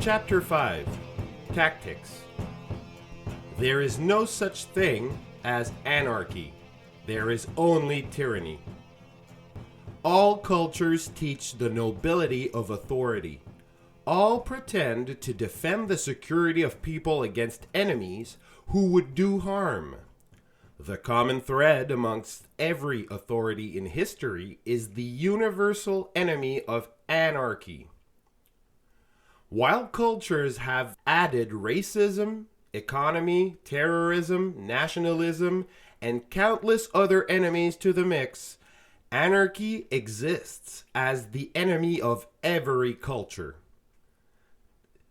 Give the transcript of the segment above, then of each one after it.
Chapter 5 Tactics. There is no such thing as anarchy. There is only tyranny. All cultures teach the nobility of authority. All pretend to defend the security of people against enemies who would do harm. The common thread amongst every authority in history is the universal enemy of anarchy. While cultures have added racism, economy, terrorism, nationalism, and countless other enemies to the mix, anarchy exists as the enemy of every culture.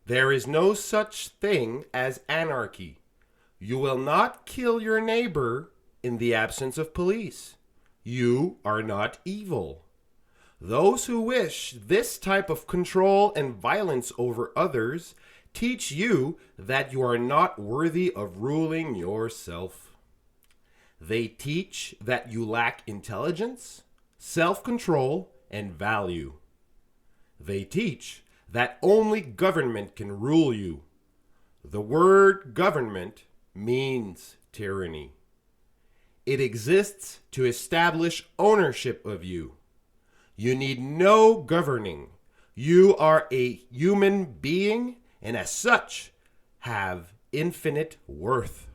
There is no such thing as anarchy. You will not kill your neighbor in the absence of police. You are not evil. Those who wish this type of control and violence over others teach you that you are not worthy of ruling yourself. They teach that you lack intelligence, self-control, and value. They teach that only government can rule you. The word government means tyranny. It exists to establish ownership of you. You need no governing. You are a human being and as such have infinite worth.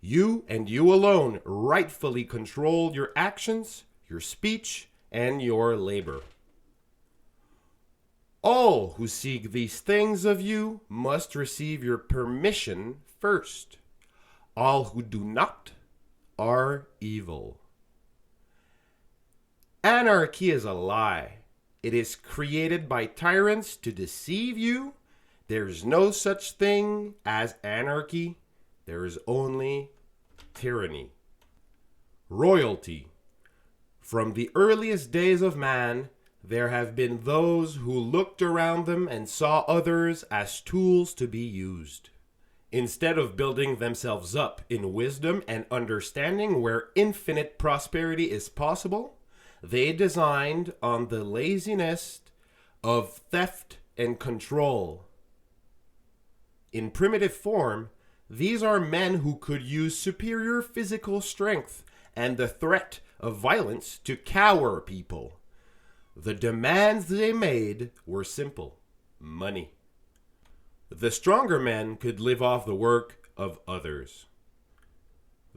You and you alone rightfully control your actions, your speech, and your labor. All who seek these things of you must receive your permission first. All who do not are evil. Anarchy is a lie. It is created by tyrants to deceive you. There's no such thing as anarchy. There is only tyranny. Royalty. From the earliest days of man, there have been those who looked around them and saw others as tools to be used. Instead of building themselves up in wisdom and understanding where infinite prosperity is possible, they designed on the laziness of theft and control. In primitive form, these are men who could use superior physical strength and the threat of violence to cower people. The demands they made were simple: money. The stronger men could live off the work of others.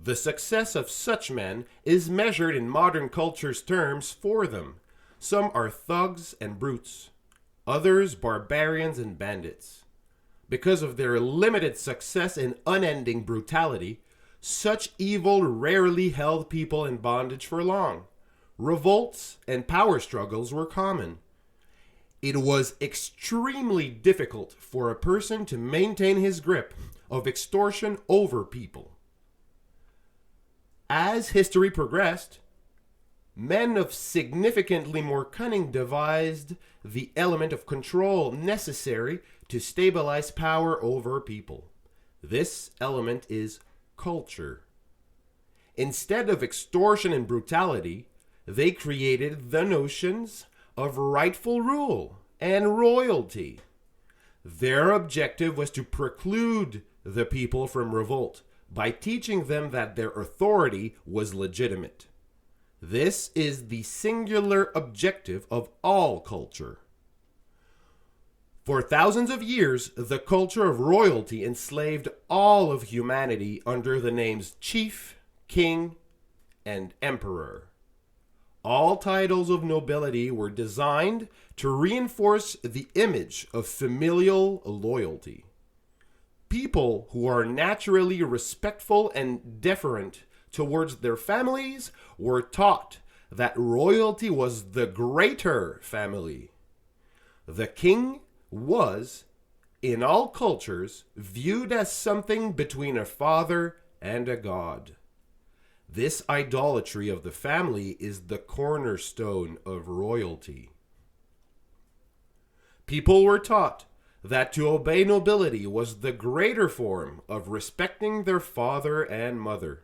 The success of such men is measured in modern culture's terms for them. Some are thugs and brutes, others barbarians and bandits. Because of their limited success and unending brutality, such evil rarely held people in bondage for long. Revolts and power struggles were common. It was extremely difficult for a person to maintain his grip of extortion over people. As history progressed, men of significantly more cunning devised the element of control necessary to stabilize power over people. This element is culture. Instead of extortion and brutality, they created the notions of rightful rule and royalty. Their objective was to preclude the people from revolt by teaching them that their authority was legitimate. This is the singular objective of all culture. For thousands of years, the culture of royalty enslaved all of humanity under the names chief, king, and emperor. All titles of nobility were designed to reinforce the image of familial loyalty. People who are naturally respectful and deferent towards their families were taught that royalty was the greater family. The king was, in all cultures, viewed as something between a father and a god. This idolatry of the family is the cornerstone of royalty. People were taught that to obey nobility was the greater form of respecting their father and mother.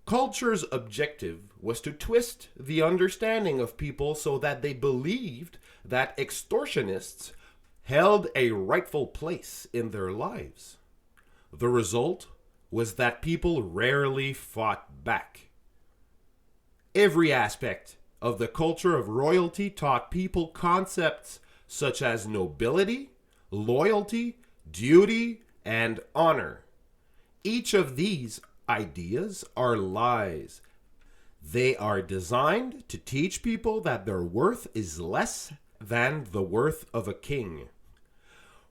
Culture's objective was to twist the understanding of people so that they believed that extortionists held a rightful place in their lives. The result was that people rarely fought back. Every aspect of the culture of royalty taught people concepts such as nobility, loyalty, duty, and honor. Each of these ideas are lies. They are designed to teach people that their worth is less than the worth of a king.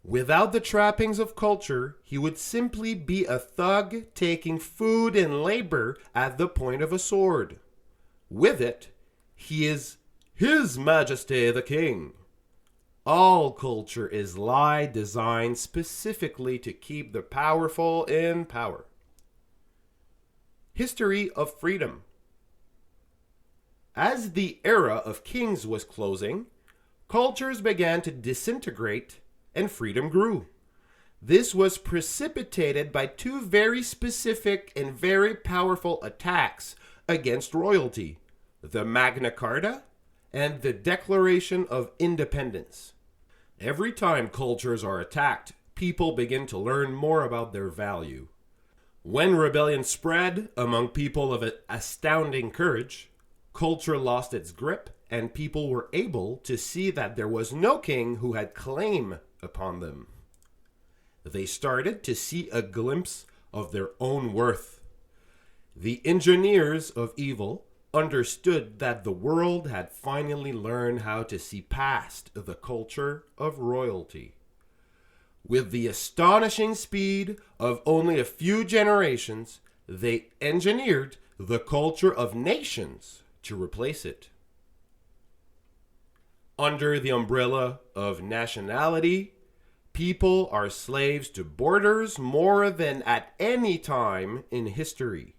Without the trappings of culture, he would simply be a thug taking food and labor at the point of a sword. With it, he is His Majesty the King. All culture is lie designed specifically to keep the powerful in power. History of freedom. As the era of kings was closing, cultures began to disintegrate and freedom grew. This was precipitated by two very specific and very powerful attacks against royalty: the Magna Carta and the Declaration of Independence. Every time cultures are attacked, people begin to learn more about their value. When rebellion spread among people of astounding courage, culture lost its grip, and people were able to see that there was no king who had claim upon them. They started to see a glimpse of their own worth. The engineers of evil understood that the world had finally learned how to see past the culture of royalty. With the astonishing speed of only a few generations, they engineered the culture of nations to replace it. Under the umbrella of nationality, people are slaves to borders more than at any time in history.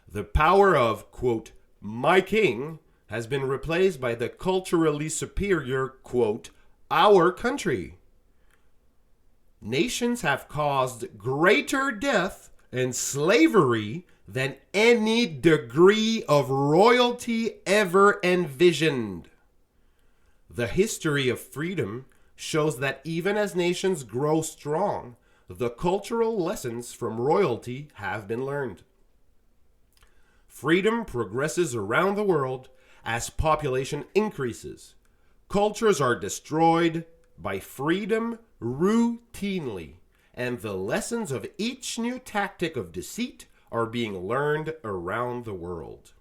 The power of, quote, my king has been replaced by the culturally superior, quote, our country. Nations have caused greater death and slavery than any degree of royalty ever envisioned. The history of freedom shows that even as nations grow strong, the cultural lessons from royalty have been learned. Freedom progresses around the world as population increases. Cultures are destroyed by freedom routinely, and the lessons of each new tactic of deceit are being learned around the world.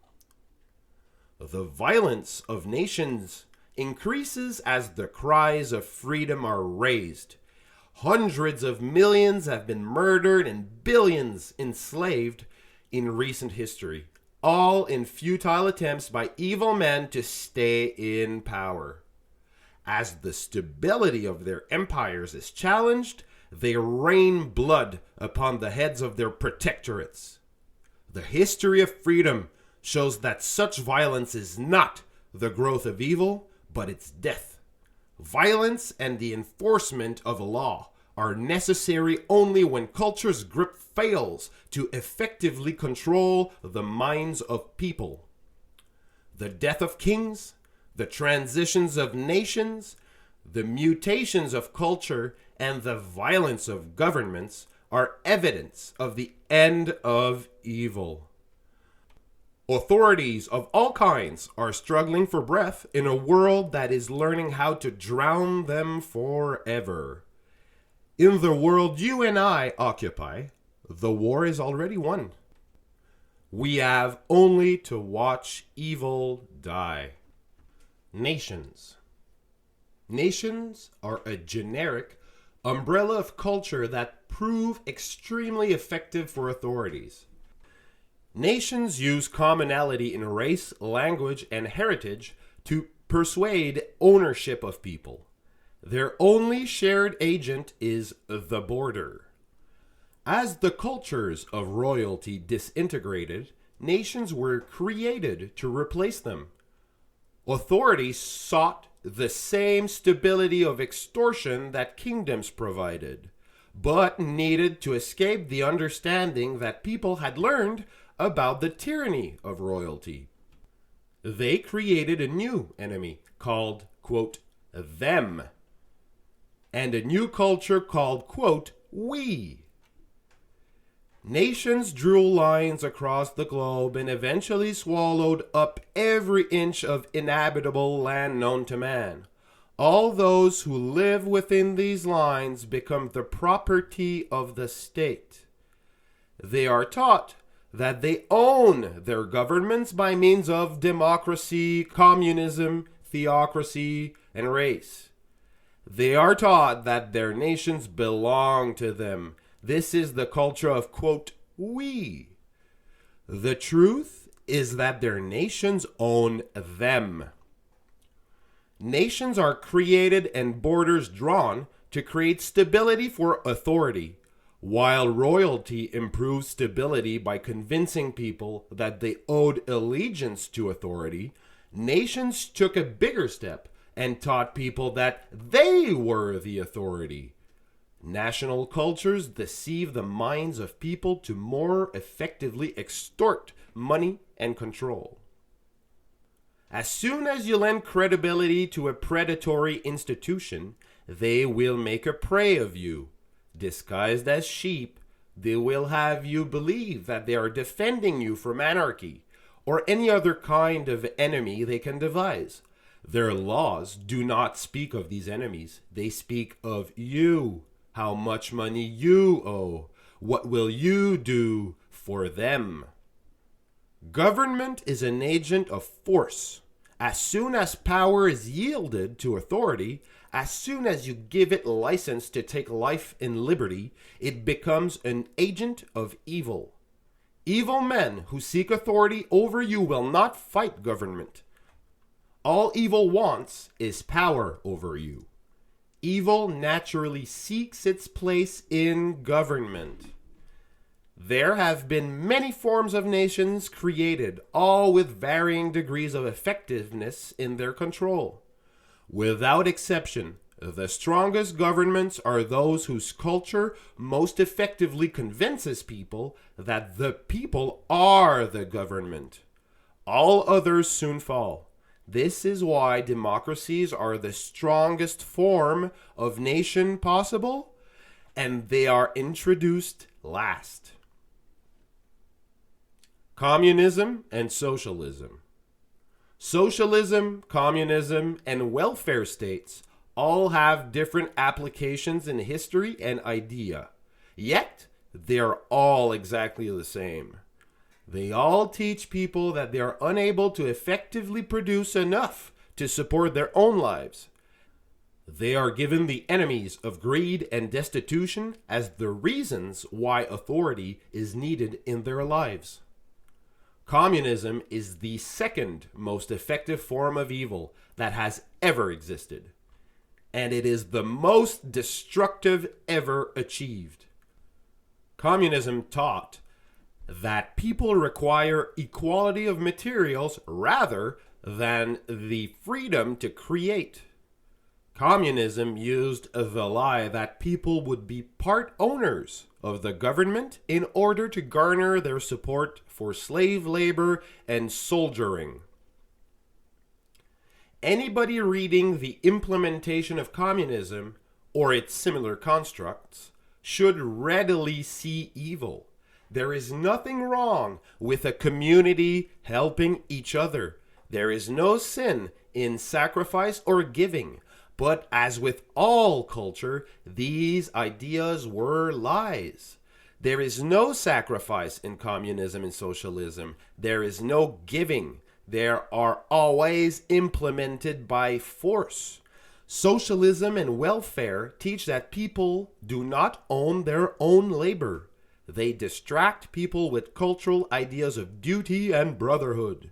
The violence of nations increases as the cries of freedom are raised. Hundreds of millions have been murdered and billions enslaved in recent history, all in futile attempts by evil men to stay in power. As the stability of their empires is challenged, they rain blood upon the heads of their protectorates. The history of freedom shows that such violence is not the growth of evil, but its death. Violence and the enforcement of law are necessary only when culture's grip fails to effectively control the minds of people. The death of kings, the transitions of nations, the mutations of culture, and the violence of governments are evidence of the end of evil. Authorities of all kinds are struggling for breath in a world that is learning how to drown them forever. In the world you and I occupy, the war is already won. We have only to watch evil die. Nations. Nations are a generic umbrella of culture that prove extremely effective for authorities. Nations use commonality in race, language, and heritage to persuade ownership of people. Their only shared agent is the border. As the cultures of royalty disintegrated, nations were created to replace them. Authorities sought the same stability of extortion that kingdoms provided, but needed to escape the understanding that people had learned about the tyranny of royalty. They created a new enemy called, quote, them. and a new culture called, quote, we. Nations drew lines across the globe and eventually swallowed up every inch of inhabitable land known to man. All those who live within these lines become the property of the state. They are taught that they own their governments by means of democracy, communism, theocracy, and race. They are taught that their nations belong to them. This is the culture of, quote, we. The truth is that their nations own them. Nations are created and borders drawn to create stability for authority, while royalty improves stability by convincing people that they owed allegiance to authority. Nations took a bigger step and taught people that they were the authority. National cultures deceive the minds of people to more effectively extort money and control. As soon as you lend credibility to a predatory institution, they will make a prey of you. Disguised as sheep, they will have you believe that they are defending you from anarchy or any other kind of enemy they can devise. Their laws do not speak of these enemies. They speak of you, how much money you owe, what will you do for them. Government is an agent of force. As soon as power is yielded to authority, as soon as you give it license to take life and liberty, it becomes an agent of evil. Evil men who seek authority over you will not fight government. All evil wants is power over you. Evil naturally seeks its place in government. There have been many forms of nations created, all with varying degrees of effectiveness in their control. Without exception, the strongest governments are those whose culture most effectively convinces people that the people are the government. All others soon fall. This is why democracies are the strongest form of nation possible, and they are introduced last. Communism and socialism. Socialism, communism, and welfare states all have different applications in history and idea, yet they are all exactly the same. They all teach people that they are unable to effectively produce enough to support their own lives. They are given the enemies of greed and destitution as the reasons why authority is needed in their lives. Communism is the second most effective form of evil that has ever existed, and it is the most destructive ever achieved. Communism taught that people require equality of materials rather than the freedom to create. Communism used the lie that people would be part owners of the government in order to garner their support for slave labor and soldiering. Anybody reading the implementation of communism or its similar constructs should readily see evil. There is nothing wrong with a community helping each other. There is no sin in sacrifice or giving. But as with all culture, these ideas were lies. There is no sacrifice in communism and socialism. There is no giving. They are always implemented by force. Socialism and welfare teach that people do not own their own labor. They distract people with cultural ideas of duty and brotherhood.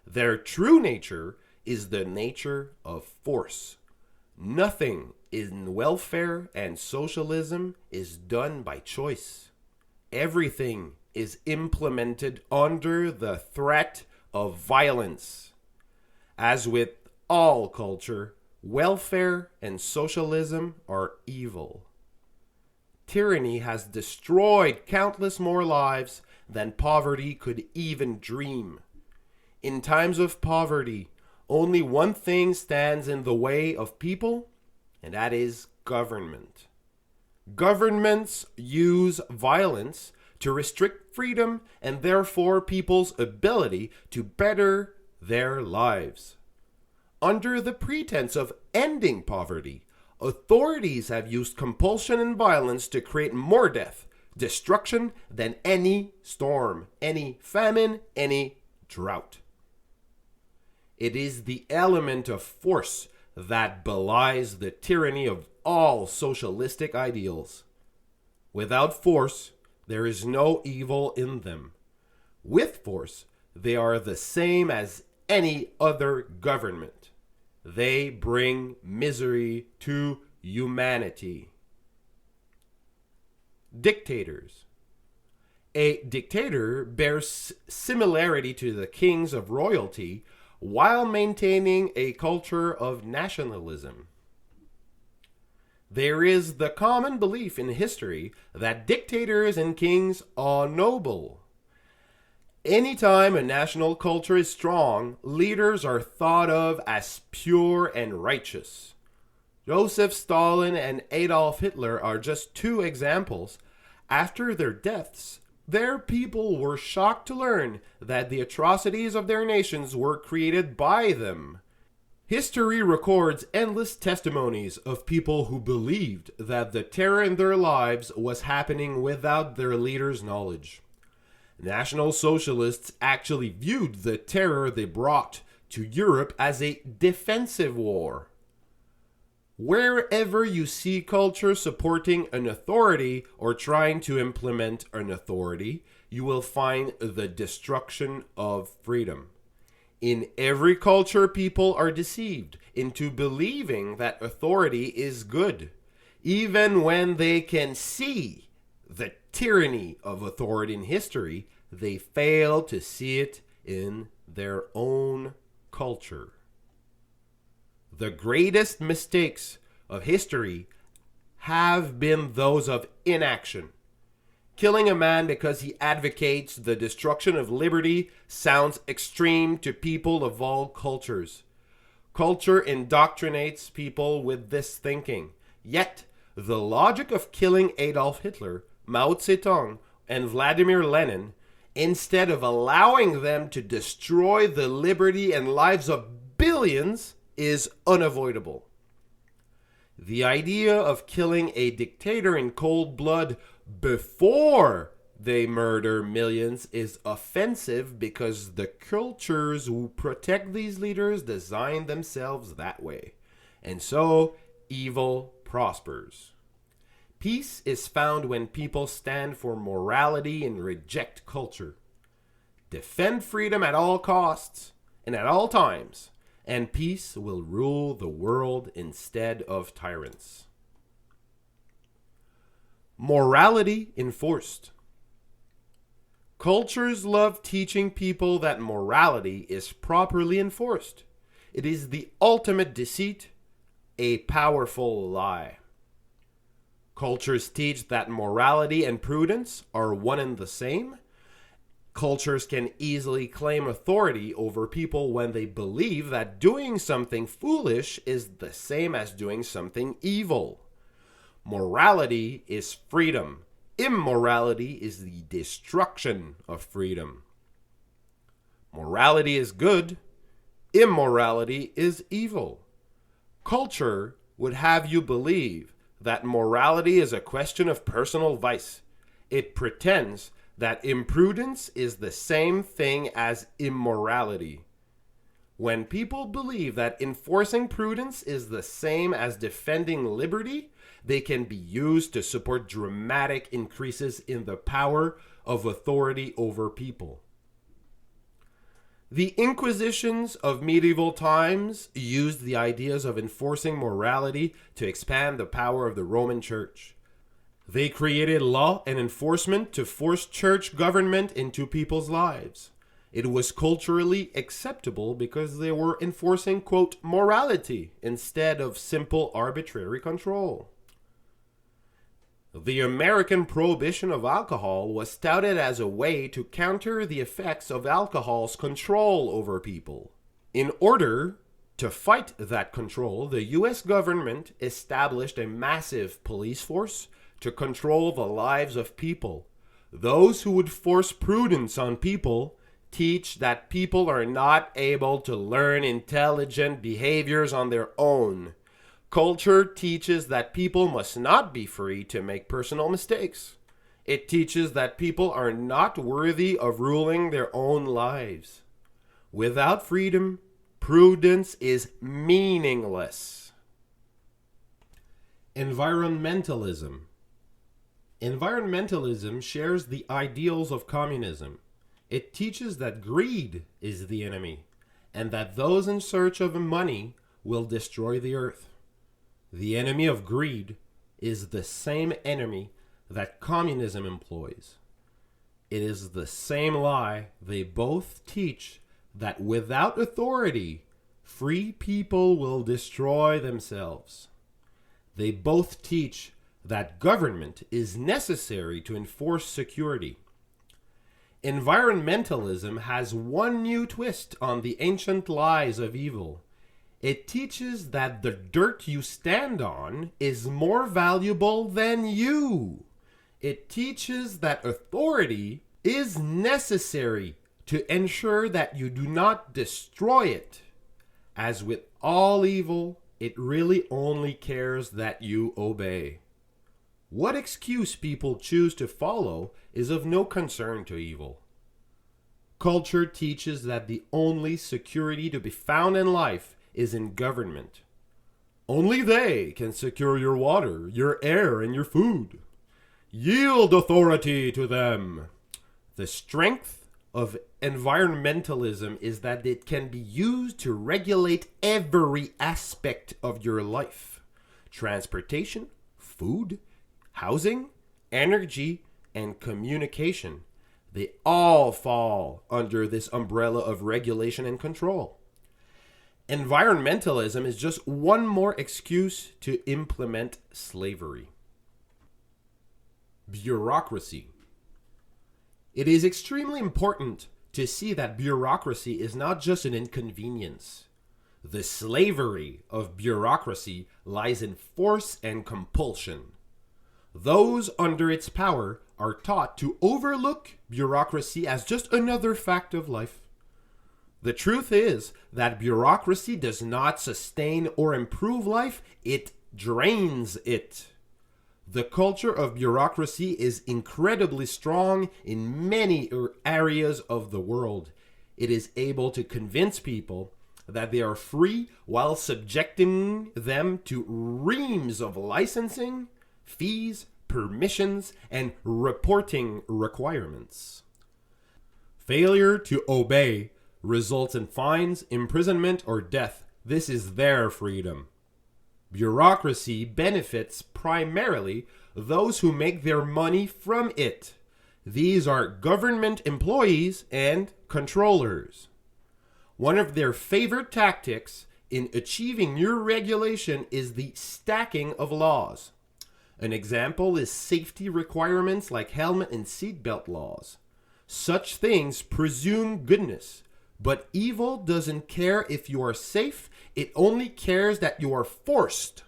Their true nature is the nature of force. Nothing in welfare and socialism is done by choice. Everything is implemented under the threat of violence. As with all culture, welfare and socialism are evil. Tyranny has destroyed countless more lives than poverty could even dream. In times of poverty, only one thing stands in the way of people, and that is government. Governments use violence to restrict freedom and therefore people's ability to better their lives. Under the pretense of ending poverty, authorities have used compulsion and violence to create more death, destruction than any storm, any famine, any drought. It is the element of force that belies the tyranny of all socialistic ideals. Without force, there is no evil in them. With force, they are the same as any other government. They bring misery to humanity. Dictators. A dictator bears similarity to the kings of royalty while maintaining a culture of nationalism. There is the common belief in history that dictators and kings are noble. Anytime a national culture is strong, leaders are thought of as pure and righteous. Joseph Stalin and Adolf Hitler are just two examples. After their deaths, their people were shocked to learn that the atrocities of their nations were created by them. History records endless testimonies of people who believed that the terror in their lives was happening without their leaders' knowledge. National Socialists actually viewed the terror they brought to Europe as a defensive war. Wherever you see culture supporting an authority or trying to implement an authority, you will find the destruction of freedom. In every culture, people are deceived into believing that authority is good, even when they can see the tyranny of authority in history. They fail to see it in their own culture. The greatest mistakes of history have been those of inaction. Killing a man because he advocates the destruction of liberty sounds extreme to people of all cultures. Culture indoctrinates people with this thinking. Yet, the logic of killing Adolf Hitler, Mao Zedong, and Vladimir Lenin, instead of allowing them to destroy the liberty and lives of billions, is unavoidable. The idea of killing a dictator in cold blood before they murder millions is offensive because the cultures who protect these leaders design themselves that way. And so, evil prospers. Peace is found when people stand for morality and reject culture. Defend freedom at all costs and at all times, and peace will rule the world instead of tyrants. Morality enforced. Cultures love teaching people that morality is properly enforced. It is the ultimate deceit, a powerful lie. Cultures teach that morality and prudence are one and the same. Cultures can easily claim authority over people when they believe that doing something foolish is the same as doing something evil. Morality is freedom. Immorality is the destruction of freedom. Morality is good. Immorality is evil. Culture would have you believe that morality is a question of personal vice. It pretends that imprudence is the same thing as immorality. When people believe that enforcing prudence is the same as defending liberty, they can be used to support dramatic increases in the power of authority over people. The Inquisitions of medieval times used the ideas of enforcing morality to expand the power of the Roman Church. They created law and enforcement to force church government into people's lives. It was culturally acceptable because they were enforcing, quote, morality instead of simple arbitrary control. The American prohibition of alcohol was touted as a way to counter the effects of alcohol's control over people. In order To fight that control, the US government established a massive police force to control the lives of people. Those who would force prudence on people teach that people are not able to learn intelligent behaviors on their own. Culture teaches that people must not be free to make personal mistakes. It teaches that people are not worthy of ruling their own lives. Without freedom, prudence is meaningless. Environmentalism. Environmentalism shares the ideals of communism. It teaches that greed is the enemy, and that those in search of money will destroy the earth. The enemy of greed is the same enemy that communism employs. It is the same lie they both teach, that without authority, free people will destroy themselves. They both teach that government is necessary to enforce security. Environmentalism has one new twist on the ancient lies of evil. It teaches that the dirt you stand on is more valuable than you. It teaches that authority is necessary to ensure that you do not destroy it. As with all evil, it really only cares that you obey. What excuse people choose to follow is of no concern to evil. Culture teaches that the only security to be found in life is in government. Only they can secure your water, your air, and your food. Yield authority to them. The strength of environmentalism is that it can be used to regulate every aspect of your life. Transportation, food, housing, energy, and communication. They all fall under this umbrella of regulation and control. Environmentalism is just one more excuse to implement slavery. Bureaucracy. It is extremely important to see that bureaucracy is not just an inconvenience. The slavery of bureaucracy lies in force and compulsion. Those under its power are taught to overlook bureaucracy as just another fact of life. The truth is that bureaucracy does not sustain or improve life, it drains it. The culture of bureaucracy is incredibly strong in many areas of the world. It is able to convince people that they are free while subjecting them to reams of licensing, fees, permissions, and reporting requirements. Failure to obey results in fines, imprisonment, or death. This is their freedom. Bureaucracy benefits primarily those who make their money from it. These are government employees and controllers. One of their favorite tactics in achieving new regulation is the stacking of laws. An example is safety requirements like helmet and seatbelt laws. Such things presume goodness, but evil doesn't care if you are safe, it only cares that you are forced.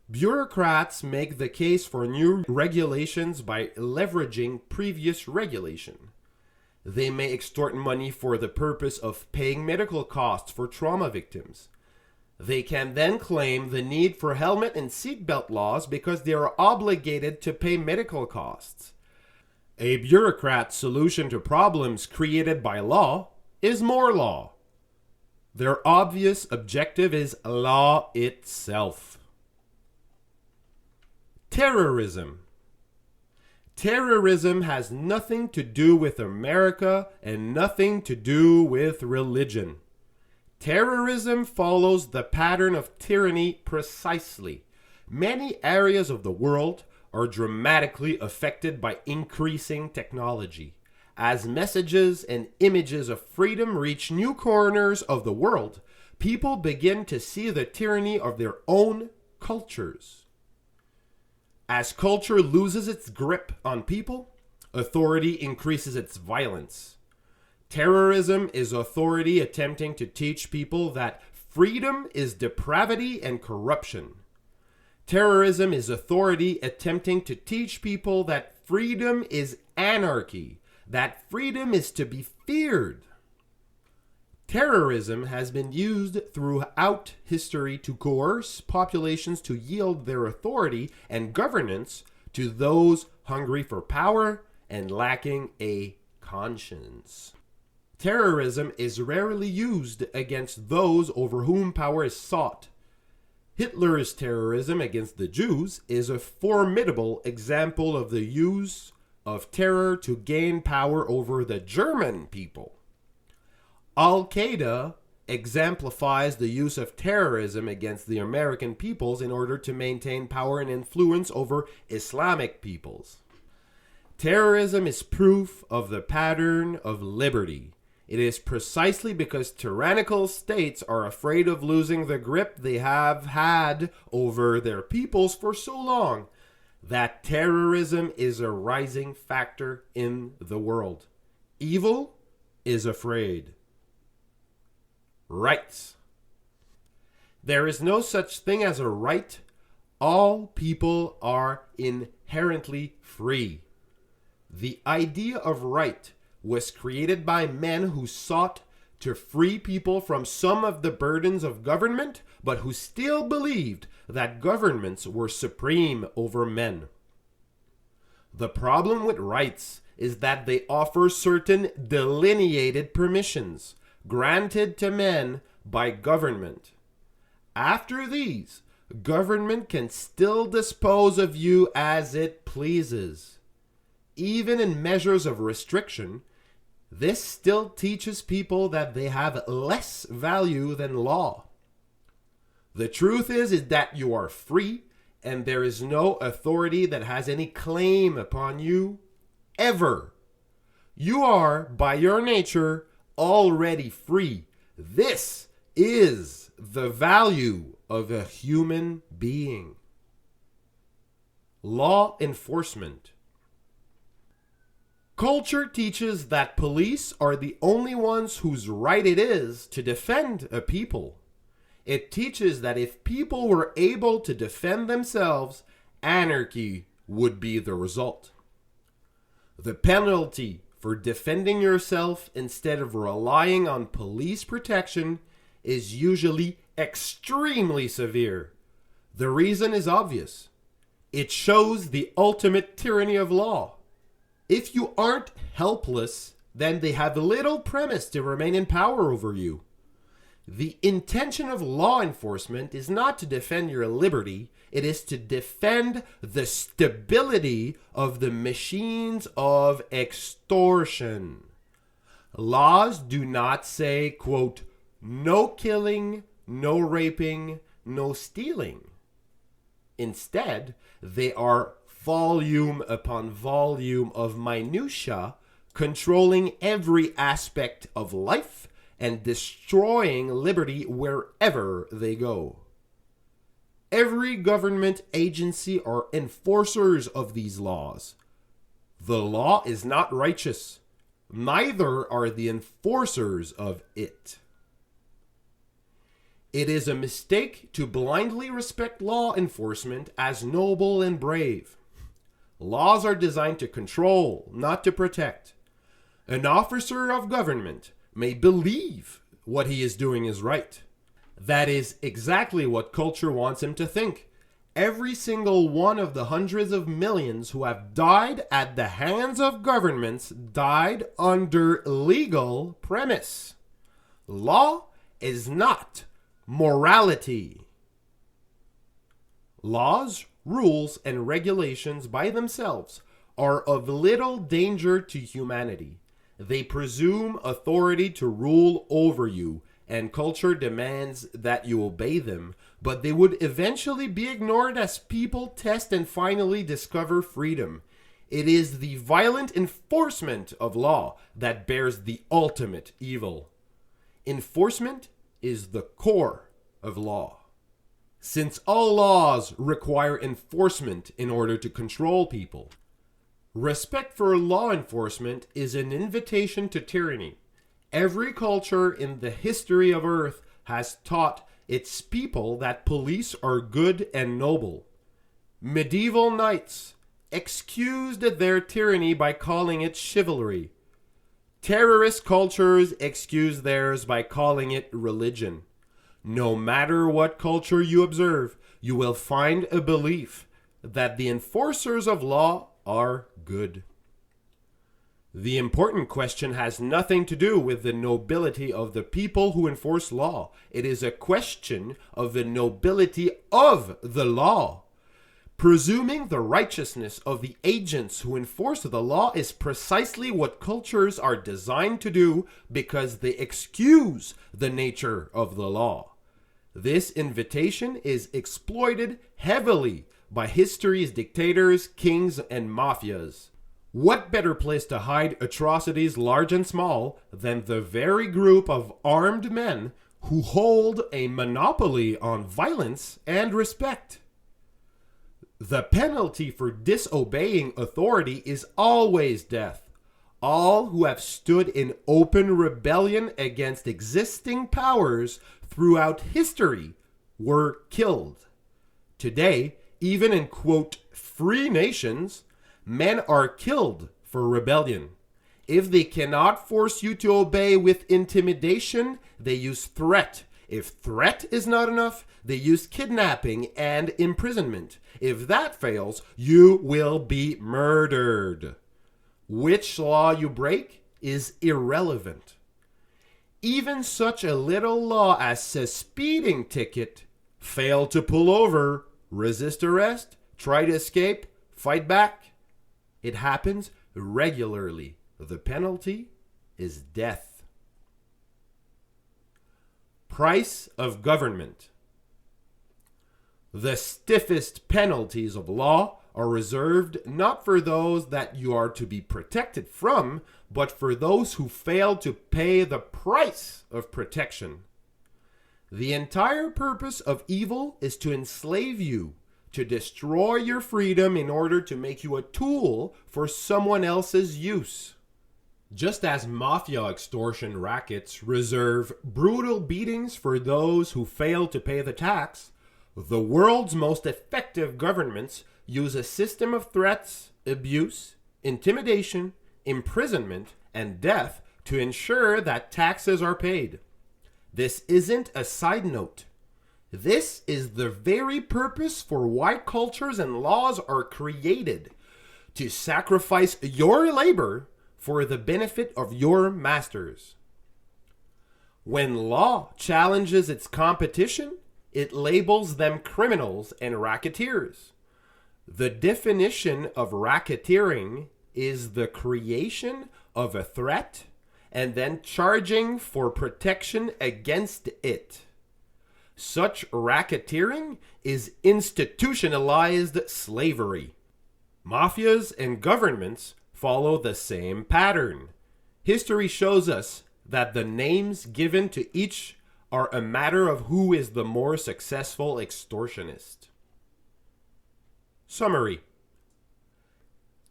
Bureaucrats make the case for new regulations by leveraging previous regulation. They may extort money for the purpose of paying medical costs for trauma victims. They can then claim the need for helmet and seatbelt laws because they are obligated to pay medical costs. A bureaucrat's solution to problems created by law is more law. Their obvious objective is law itself. Terrorism. Terrorism has nothing to do with America and nothing to do with religion. Terrorism follows the pattern of tyranny precisely. Many areas of the world are dramatically affected by increasing technology. As messages and images of freedom reach new corners of the world, people begin to see the tyranny of their own cultures. As culture loses its grip on people, authority increases its violence. Terrorism is authority attempting to teach people that freedom is depravity and corruption. Terrorism is authority attempting to teach people that freedom is anarchy, that freedom is to be feared. Terrorism has been used throughout history to coerce populations to yield their authority and governance to those hungry for power and lacking a conscience. Terrorism is rarely used against those over whom power is sought. Hitler's terrorism against the Jews is a formidable example of the use of terror to gain power over the German people. Al-Qaeda exemplifies the use of terrorism against the American peoples in order to maintain power and influence over Islamic peoples. Terrorism is proof of the pattern of liberty. It is precisely because tyrannical states are afraid of losing the grip they have had over their peoples for so long that terrorism is a rising factor in the world. Evil is afraid. Rights. There is no such thing as a right. All people are inherently free. The idea of right was created by men who sought to free people from some of the burdens of government, but who still believed that governments were supreme over men. The problem with rights is that they offer certain delineated permissions granted to men by government. After these, government can still dispose of you as it pleases. Even in measures of restriction, this still teaches people that they have less value than law. The truth is that you are free, and there is no authority that has any claim upon you, ever. You are, by your nature, already free. This is the value of a human being. Law enforcement. Culture teaches that police are the only ones whose right it is to defend a people. It teaches that if people were able to defend themselves, anarchy would be the result. The penalty for defending yourself instead of relying on police protection is usually extremely severe. The reason is obvious. It shows the ultimate tyranny of law. If you aren't helpless, then they have little premise to remain in power over you. The intention of law enforcement is not to defend your liberty, it is to defend the stability of the machines of extortion. Laws do not say, quote, no killing, no raping, no stealing. Instead, they are volume upon volume of minutia, controlling every aspect of life and destroying liberty wherever they go. Every government agency are enforcers of these laws. The law is not righteous, neither are the enforcers of it. It is a mistake to blindly respect law enforcement as noble and brave. Laws are designed to control, not to protect. An officer of government may believe what he is doing is right. That is exactly what culture wants him to think. Every single one of the hundreds of millions who have died at the hands of governments died under legal premise. Law is not morality. Laws, rules, and regulations by themselves are of little danger to humanity. They presume authority to rule over you, and culture demands that you obey them, but they would eventually be ignored as people test and finally discover freedom. It is the violent enforcement of law that bears the ultimate evil. Enforcement is the core of law. Since all laws require enforcement in order to control people, respect for law enforcement is an invitation to tyranny. Every culture in the history of Earth has taught its people that police are good and noble. Medieval knights excused their tyranny by calling it chivalry. Terrorist cultures excuse theirs by calling it religion. No matter what culture you observe, you will find a belief that the enforcers of law are good. The important question has nothing to do with the nobility of the people who enforce law. It is a question of the nobility of the law. Presuming the righteousness of the agents who enforce the law is precisely what cultures are designed to do because they excuse the nature of the law. This invitation is exploited heavily by history's dictators, kings, and mafias. What better place to hide atrocities large and small than the very group of armed men who hold a monopoly on violence and respect? The penalty for disobeying authority is always death. All who have stood in open rebellion against existing powers throughout history were killed. Today, even in, quote, free nations, men are killed for rebellion. If they cannot force you to obey with intimidation, they use threat. If threat is not enough, they use kidnapping and imprisonment. If that fails, you will be murdered. Which law you break is irrelevant. Even such a little law as a speeding ticket, fail to pull over, resist arrest, try to escape, fight back. It happens regularly. The penalty is death. Price of government. The stiffest penalties of law are reserved not for those that you are to be protected from, but for those who fail to pay the price of protection. The entire purpose of evil is to enslave you, to destroy your freedom in order to make you a tool for someone else's use. Just as mafia extortion rackets reserve brutal beatings for those who fail to pay the tax, the world's most effective governments use a system of threats, abuse, intimidation, imprisonment, and death to ensure that taxes are paid. This isn't a side note. This is the very purpose for why cultures and laws are created, to sacrifice your labor for the benefit of your masters. When law challenges its competition, it labels them criminals and racketeers. The definition of racketeering is the creation of a threat and then charging for protection against it. Such racketeering is institutionalized slavery. Mafias and governments follow the same pattern. History shows us that the names given to each are a matter of who is the more successful extortionist. Summary.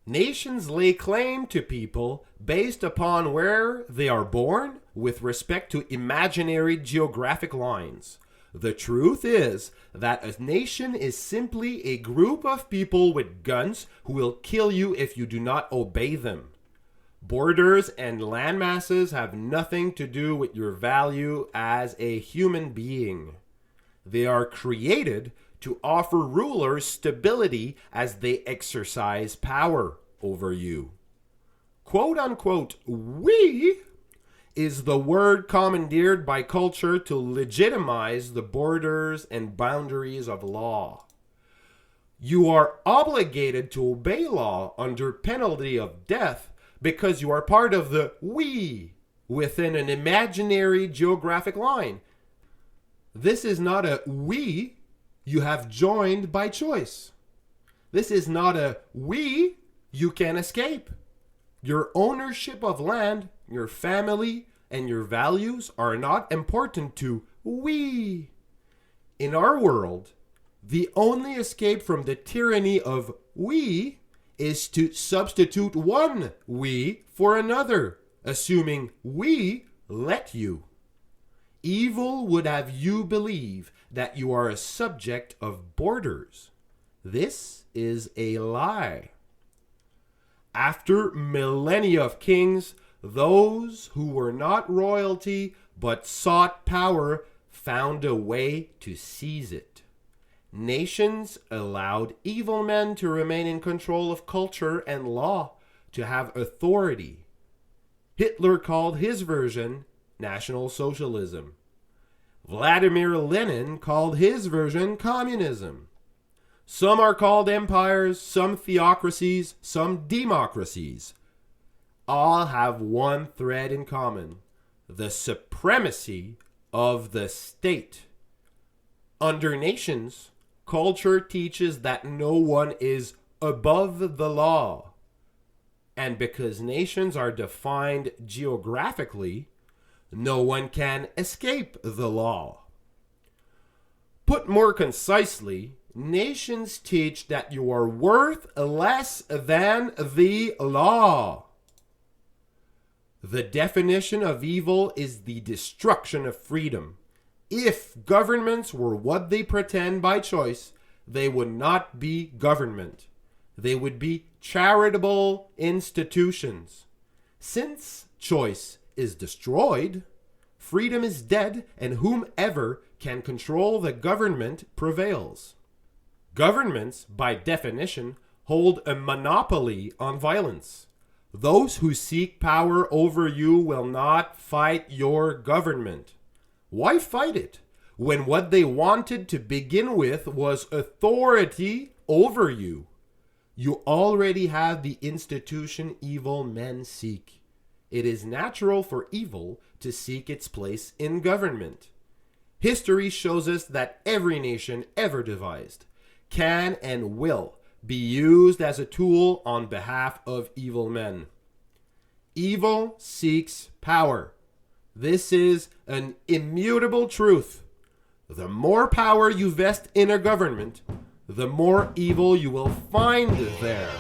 Nations lay claim to people based upon where they are born with respect to imaginary geographic lines. The truth is that a nation is simply a group of people with guns who will kill you if you do not obey them. Borders and land masses have nothing to do with your value as a human being. They are created to offer rulers stability as they exercise power over you. Quote unquote, we is the word commandeered by culture to legitimize the borders and boundaries of law. You are obligated to obey law under penalty of death because you are part of the we within an imaginary geographic line. This is not a we you have joined by choice. This is not a we you can escape. Your ownership of land, your family, and your values are not important to we. In our world, the only escape from the tyranny of we is to substitute one we for another, assuming we let you. Evil would have you believe that you are a subject of borders. This is a lie. After millennia of kings, those who were not royalty but sought power found a way to seize it. Nations allowed evil men to remain in control of culture and law, to have authority. Hitler called his version National Socialism. Vladimir Lenin called his version communism. Some are called empires, some theocracies, some democracies. All have one thread in common: the supremacy of the state. Under nations, culture teaches that no one is above the law. And because nations are defined geographically, no one can escape the law. Put more concisely, nations teach that you are worth less than the law. The definition of evil is the destruction of freedom. If governments were what they pretend by choice, they would not be government. They would be charitable institutions. Since choice is destroyed, freedom is dead, and whomever can control the government prevails. Governments, by definition, hold a monopoly on violence. Those who seek power over you will not fight your government. Why fight it when what they wanted to begin with was authority over you? You already have the institution evil men seek. It is natural for evil to seek its place in government. History shows us that every nation ever devised can and will be used as a tool on behalf of evil men. Evil seeks power. This is an immutable truth. The more power you vest in a government, the more evil you will find there.